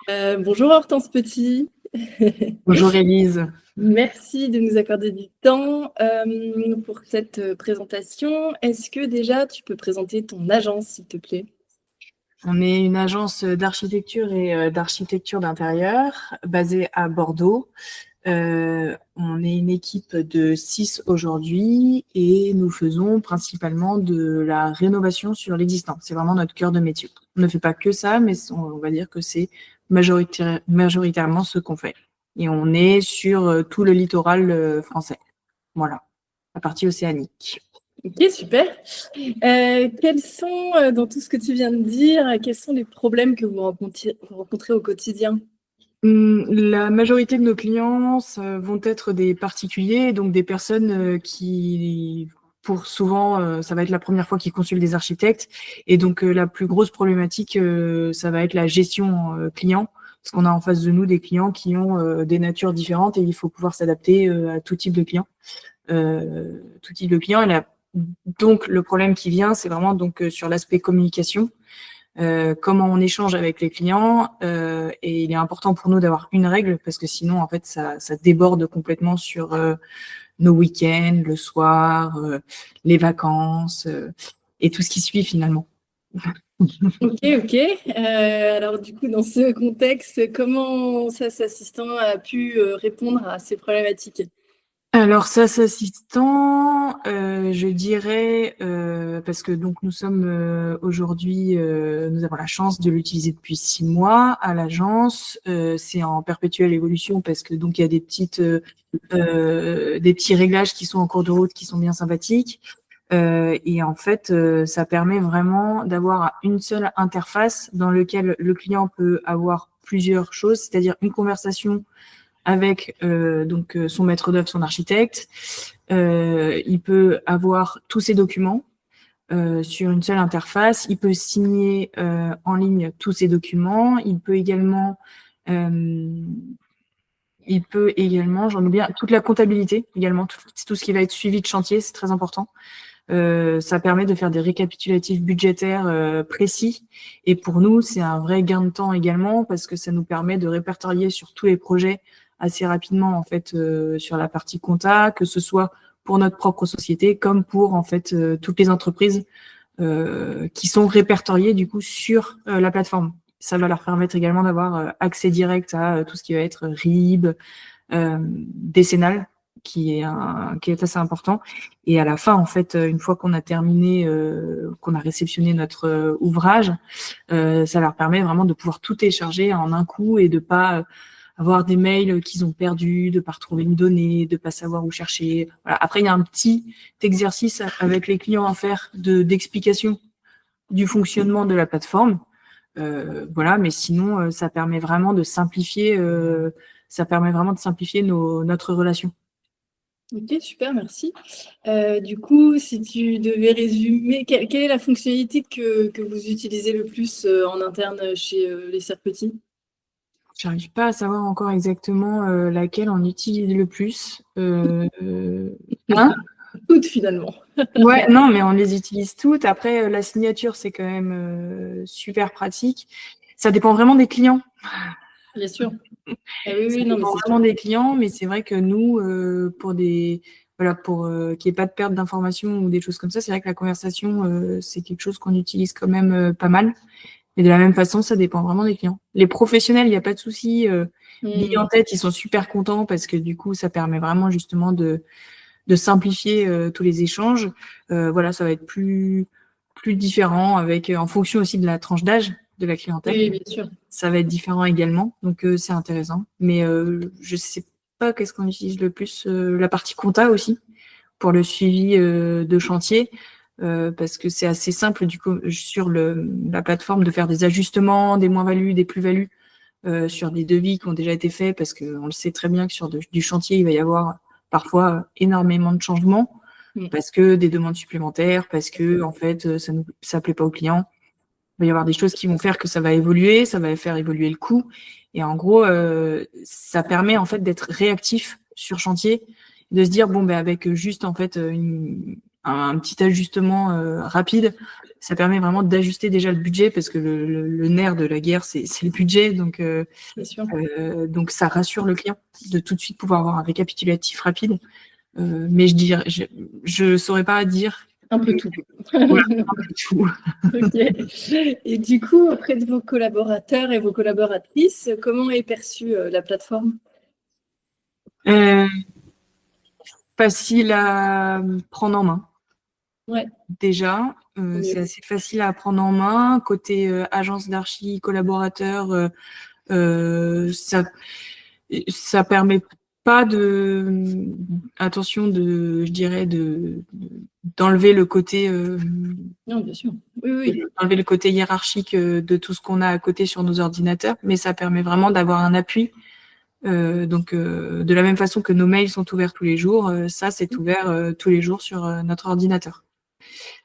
Bonjour Hortense Petit. Bonjour Élise. Merci de nous accorder du temps pour cette présentation. Est-ce que déjà tu peux présenter ton agence, s'il te plaît? On est une agence d'architecture et d'architecture d'intérieur basée à Bordeaux. On est une équipe de 6 aujourd'hui et nous faisons principalement de la rénovation sur l'existant. C'est vraiment notre cœur de métier. On ne fait pas que ça, mais on va dire que c'est majoritairement ce qu'on fait. Et on est sur tout le littoral français. Voilà, la partie océanique. Ok, super. Quels sont, dans tout ce que tu viens de dire, quels sont les problèmes que vous rencontrez au quotidien? La majorité de nos clients vont être des particuliers, donc des personnes qui, pour souvent, ça va être la première fois qu'ils consultent des architectes. Et donc, la plus grosse problématique, ça va être la gestion client, parce qu'on a en face de nous des clients qui ont des natures différentes et il faut pouvoir s'adapter à tout type de client. Tout type de client. Donc, le problème qui vient, c'est vraiment donc sur l'aspect communication. Comment on échange avec les clients. Et il est important pour nous d'avoir une règle parce que sinon, en fait, ça déborde complètement sur nos week-ends, le soir, les vacances et tout ce qui suit finalement. Ok, ok. Alors du coup, dans ce contexte, comment SAS Assistant a pu répondre à ces problématiques? Alors, SAS Assistant, je dirais, parce que donc nous sommes aujourd'hui, nous avons la chance de l'utiliser depuis 6 mois à l'agence. C'est en perpétuelle évolution parce que donc il y a des petits réglages qui sont en cours de route qui sont bien sympathiques. Et en fait, ça permet vraiment d'avoir une seule interface dans laquelle le client peut avoir plusieurs choses, c'est-à-dire une conversation avec son maître d'œuvre, son architecte. Il peut avoir tous ses documents sur une seule interface. Il peut signer en ligne tous ses documents. J'en oublie, toute la comptabilité également, tout ce qui va être suivi de chantier, c'est très important. Ça permet de faire des récapitulatifs budgétaires précis. Et pour nous, c'est un vrai gain de temps également parce que ça nous permet de répertorier sur tous les projets assez rapidement en fait sur la partie compta, que ce soit pour notre propre société comme pour en fait toutes les entreprises qui sont répertoriées du coup sur la plateforme. Ça va leur permettre également d'avoir accès direct à tout ce qui va être RIB, décennal, qui est assez important. Et à la fin, en fait, une fois qu'on a terminé, qu'on a réceptionné notre ouvrage, ça leur permet vraiment de pouvoir tout télécharger en un coup et de pas avoir des mails qu'ils ont perdus, de pas retrouver une donnée, de pas savoir où chercher. Voilà. Après, il y a un petit exercice avec les clients à faire d'explication du fonctionnement de la plateforme. Voilà, mais sinon, ça permet vraiment de simplifier notre relation. Ok, super, merci. Du coup, si tu devais résumer, quelle est la fonctionnalité que vous utilisez le plus en interne chez les Serre-Petits? J'arrive pas à savoir encore exactement laquelle on utilise le plus. Hein? Toutes finalement. Ouais, non, mais on les utilise toutes. Après, la signature, c'est quand même super pratique. Ça dépend vraiment des clients. Bien sûr. Ah oui, Ça oui, non, mais dépend c'est vraiment sûr. des clients, mais c'est vrai que nous, pour qu'il n'y ait pas de perte d'informations ou des choses comme ça, c'est vrai que la conversation, c'est quelque chose qu'on utilise quand même pas mal. Et de la même façon, ça dépend vraiment des clients. Les professionnels, il n'y a pas de souci. Billes en tête, ils sont super contents parce que du coup, ça permet vraiment justement de simplifier tous les échanges. Voilà, ça va être plus différent avec en fonction aussi de la tranche d'âge de la clientèle. Oui, bien sûr. Ça va être différent également, donc c'est intéressant. Mais je sais pas qu'est-ce qu'on utilise le plus. La partie compta aussi pour le suivi de chantier. Parce que c'est assez simple du coup sur la plateforme de faire des ajustements, des moins-values, des plus-values sur des devis qui ont déjà été faits, parce qu'on le sait très bien que sur du chantier, il va y avoir parfois énormément de changements, parce que des demandes supplémentaires, parce que en fait ça plaît pas au client. Il va y avoir des choses qui vont faire que ça va évoluer, ça va faire évoluer le coût. Et en gros, ça permet en fait d'être réactif sur chantier, de se dire bon ben avec juste en fait un petit ajustement rapide, ça permet vraiment d'ajuster déjà le budget parce que le nerf de la guerre, c'est le budget. Bien sûr. Donc, ça rassure le client de tout de suite pouvoir avoir un récapitulatif rapide. Mais je saurais pas dire. Un peu tout. Voilà, un peu tout. Ok. Et du coup, auprès de vos collaborateurs et vos collaboratrices, comment est perçue la plateforme? Facile à prendre en main. Ouais. Déjà, c'est assez facile à prendre en main. Côté agence d'archi, collaborateurs, ça permet pas je dirais, d'enlever le côté, Non, bien sûr. Oui. d'enlever le côté hiérarchique de tout ce qu'on a à côté sur nos ordinateurs, mais ça permet vraiment d'avoir un appui. De la même façon que nos mails sont ouverts tous les jours, ça c'est ouvert tous les jours sur notre ordinateur.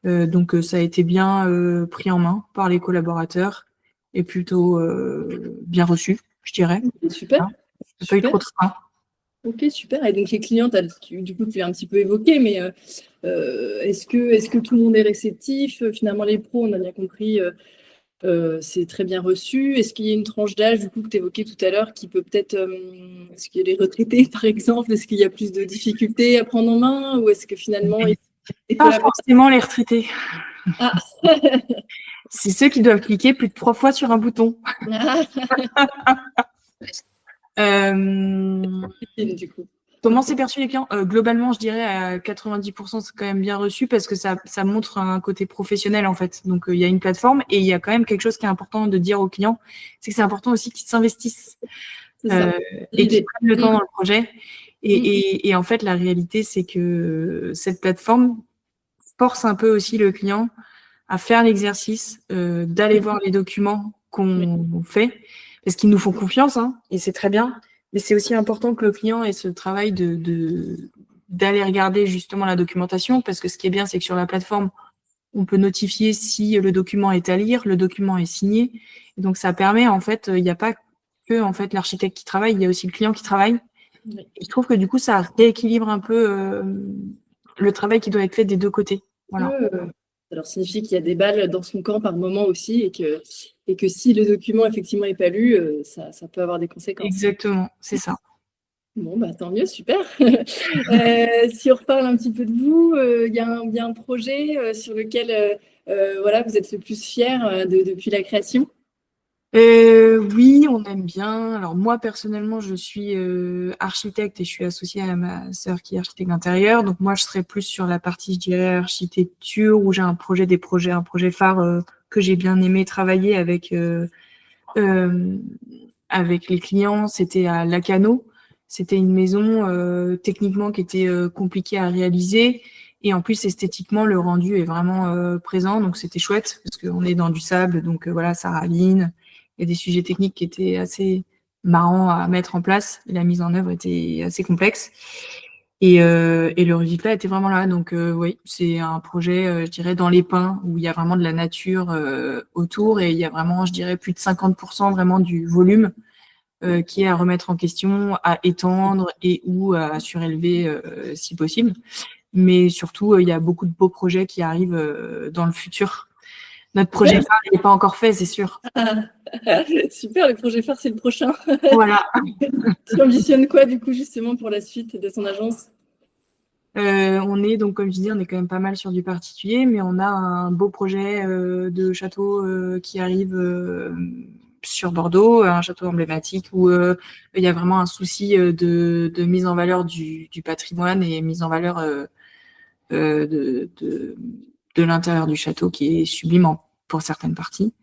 Ça a été bien pris en main par les collaborateurs et plutôt bien reçu, je dirais. Super. J'ai pas eu trop de frein. Ok, super. Et donc les clients, du coup, tu l'as un petit peu évoqué, mais est-ce que tout le monde est réceptif? Finalement, les pros, on a bien compris, c'est très bien reçu. Est-ce qu'il y a une tranche d'âge, du coup, que tu évoquais tout à l'heure, qui peut peut-être, est-ce qu'il y a les retraités, par exemple? Est-ce qu'il y a plus de difficultés à prendre en main? Ou est-ce que finalement, pas forcément les retraités. Ah. C'est ceux qui doivent cliquer plus de 3 fois sur un bouton. Du coup. Comment c'est perçu les clients? Globalement, je dirais à 90%, c'est quand même bien reçu parce que ça montre un côté professionnel en fait. Donc, il y a une plateforme et il y a quand même quelque chose qui est important de dire aux clients, c'est que c'est important aussi qu'ils s'investissent et qu'ils prennent le temps dans le projet. Et en fait, la réalité, c'est que cette plateforme force un peu aussi le client à faire l'exercice, d'aller voir les documents qu'on fait parce qu'ils nous font confiance et c'est très bien. Mais c'est aussi important que le client ait ce travail d'aller regarder justement la documentation, parce que ce qui est bien, c'est que sur la plateforme, on peut notifier si le document est à lire, le document est signé. Et donc, ça permet, en fait, il n'y a pas que en fait, l'architecte qui travaille, il y a aussi le client qui travaille. Et je trouve que du coup, ça rééquilibre un peu le travail qui doit être fait des deux côtés. Voilà. Alors, ça signifie qu'il y a des balles dans son camp par moment aussi et que si le document effectivement n'est pas lu, ça peut avoir des conséquences. Exactement, c'est ça. Bon, bah, tant mieux, super. Si on reparle un petit peu de vous, il y a un projet sur lequel voilà, vous êtes le plus fier depuis la création? Oui, on aime bien. Alors moi, personnellement, je suis architecte et je suis associée à ma sœur qui est architecte d'intérieur. Donc moi, je serais plus sur la partie, je dirais, architecture, où j'ai un projet phare que j'ai bien aimé travailler avec les clients. C'était à Lacano. C'était une maison techniquement qui était compliquée à réaliser. Et en plus, esthétiquement, le rendu est vraiment présent. Donc c'était chouette parce qu'on est dans du sable. Donc voilà, ça raline. Il y a des sujets techniques qui étaient assez marrants à mettre en place. Et la mise en œuvre était assez complexe. Et le résultat était vraiment là. Donc oui, c'est un projet, je dirais, dans les pins, où il y a vraiment de la nature autour. Et il y a vraiment, je dirais, plus de 50% vraiment du volume qui est à remettre en question, à étendre et ou à surélever si possible. Mais surtout, il y a beaucoup de beaux projets qui arrivent dans le futur. Notre projet phare, il n'est pas encore fait, c'est sûr. Super, le projet phare, c'est le prochain. Voilà. Tu ambitionnes quoi, du coup, justement, pour la suite de ton agence? On est donc, comme je disais, on est quand même pas mal sur du particulier, mais on a un beau projet de château qui arrive sur Bordeaux, un château emblématique où il y a vraiment un souci de mise en valeur du patrimoine et mise en valeur de l'intérieur du château qui est sublime pour certaines parties.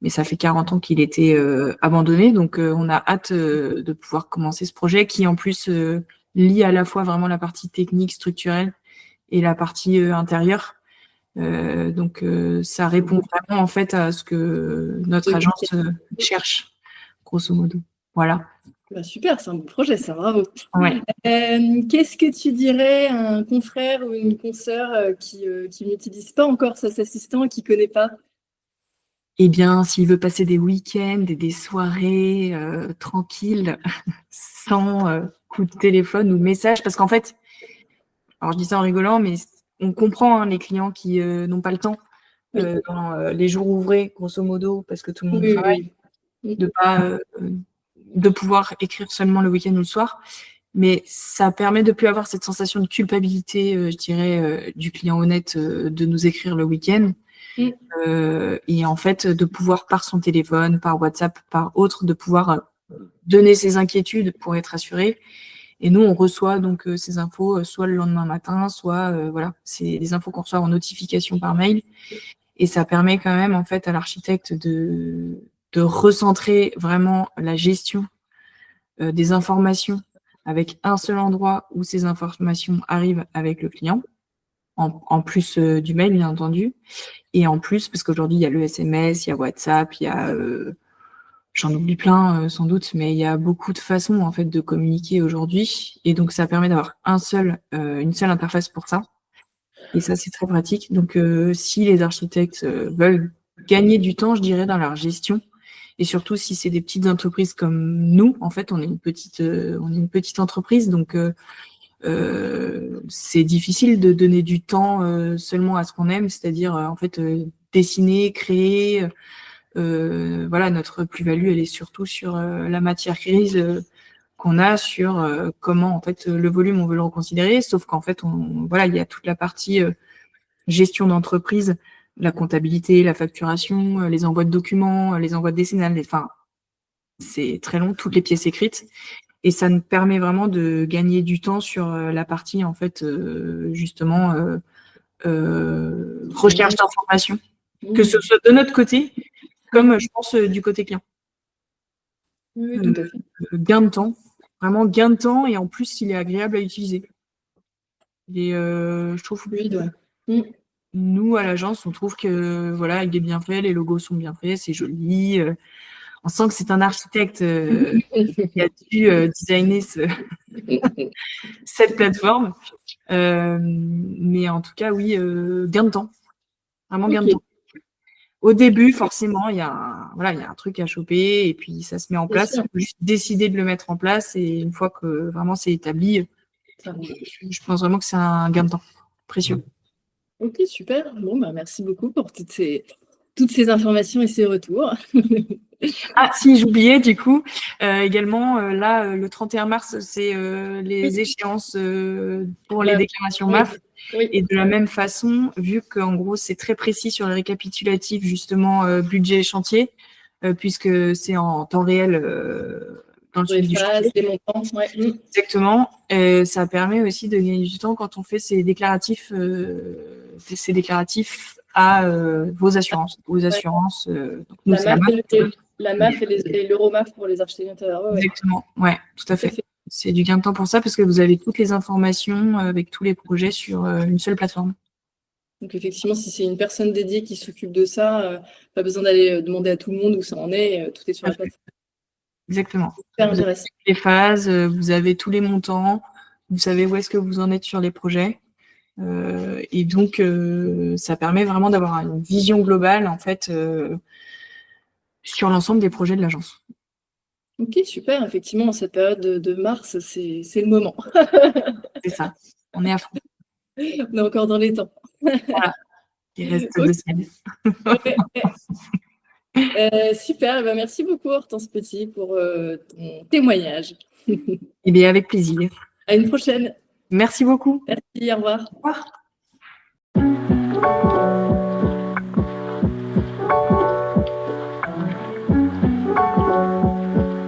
Mais ça fait 40 ans qu'il était abandonné, donc on a hâte de pouvoir commencer ce projet qui, en plus, lie à la fois vraiment la partie technique, structurelle et la partie intérieure. Ça répond vraiment en fait à ce que notre agence cherche, grosso modo. Voilà. Bah, super, c'est un beau projet, ça, bravo. Ouais. Qu'est-ce que tu dirais à un confrère ou une consoeur qui n'utilise pas encore cet assistant et qui ne connaît pas? Eh bien, s'il veut passer des week-ends et des soirées tranquilles, sans coup de téléphone ou message, parce qu'en fait, alors je dis ça en rigolant, mais on comprend les clients qui n'ont pas le temps dans les jours ouvrés, grosso modo, parce que tout le monde travaille, de pouvoir écrire seulement le week-end ou le soir. Mais ça permet de plus avoir cette sensation de culpabilité, je dirais, du client honnête de nous écrire le week-end. Et en fait, de pouvoir par son téléphone, par WhatsApp, par autre, de pouvoir donner ses inquiétudes pour être assuré. Et nous, on reçoit donc ces infos soit le lendemain matin, soit voilà, c'est des infos qu'on reçoit en notification par mail. Et ça permet quand même en fait à l'architecte de recentrer vraiment la gestion des informations avec un seul endroit où ces informations arrivent avec le client, en plus du mail, bien entendu. Et en plus, parce qu'aujourd'hui, il y a le SMS, il y a WhatsApp, il y a... j'en oublie plein sans doute, mais il y a beaucoup de façons en fait de communiquer aujourd'hui. Et donc, ça permet d'avoir une seule interface pour ça. Et ça, c'est très pratique. Donc, si les architectes veulent gagner du temps, je dirais, dans leur gestion, et surtout si c'est des petites entreprises comme nous, en fait, on est une petite entreprise, donc c'est difficile de donner du temps seulement à ce qu'on aime, c'est-à-dire en fait dessiner, créer. Voilà, notre plus-value, elle est surtout sur la matière grise qu'on a, sur comment en fait le volume on veut le reconsidérer, sauf qu'en fait voilà, il y a toute la partie gestion d'entreprise, la comptabilité, la facturation, les envois de documents, les envois décennales, enfin c'est très long, toutes les pièces écrites. Et ça nous permet vraiment de gagner du temps sur la partie, en fait, justement, recherche d'informations, que ce soit de notre côté, comme je pense du côté client. Oui, tout à fait. Gain de temps, vraiment gain de temps, et en plus, il est agréable à utiliser. Et je trouve, nous, à l'agence, on trouve que voilà, il est bien fait, les logos sont bien faits, c'est joli. On sent que c'est un architecte qui a dû designer cette plateforme. Mais en tout cas, oui, gain de temps. Vraiment gain de temps. Au début, forcément, il y a un truc à choper et puis ça se met en place. Il faut juste décider de le mettre en place et une fois que vraiment c'est établi, je pense vraiment que c'est un gain de temps précieux. Ok, super. Bon, bah, merci beaucoup pour toutes ces informations et ces retours. Ah, si, j'oubliais du coup, également, là, le 31 mars, c'est les échéances pour les déclarations MAF. Oui. Et de la même façon, vu qu'en gros, c'est très précis sur les récapitulatifs, justement, budget et chantier, puisque c'est en temps réel dans le suivi du chantier. Les montants, ouais. Exactement. Ça permet aussi de gagner du temps quand on fait ces déclaratifs à vos assurances. Vos assurances, donc nous, la MAF et l'Euromaf pour les architectes d'intérieur. Ouais. Exactement, ouais, tout à fait. C'est du gain de temps pour ça parce que vous avez toutes les informations avec tous les projets sur une seule plateforme. Donc effectivement, si c'est une personne dédiée qui s'occupe de ça, pas besoin d'aller demander à tout le monde où ça en est, tout est sur la plateforme. Exactement. Super intéressant. Vous avez les phases, vous avez tous les montants, vous savez où est-ce que vous en êtes sur les projets. Et donc, ça permet vraiment d'avoir une vision globale, en fait, sur l'ensemble des projets de l'agence. Ok, super. Effectivement, dans cette période de mars, c'est le moment. C'est ça. On est à fond. On est encore dans les temps. Voilà. Il reste 2 semaines. Super. Ben, merci beaucoup, Hortense Petit, pour ton témoignage. Eh bien, avec plaisir. À une prochaine. Merci beaucoup. Merci, au revoir. Au revoir.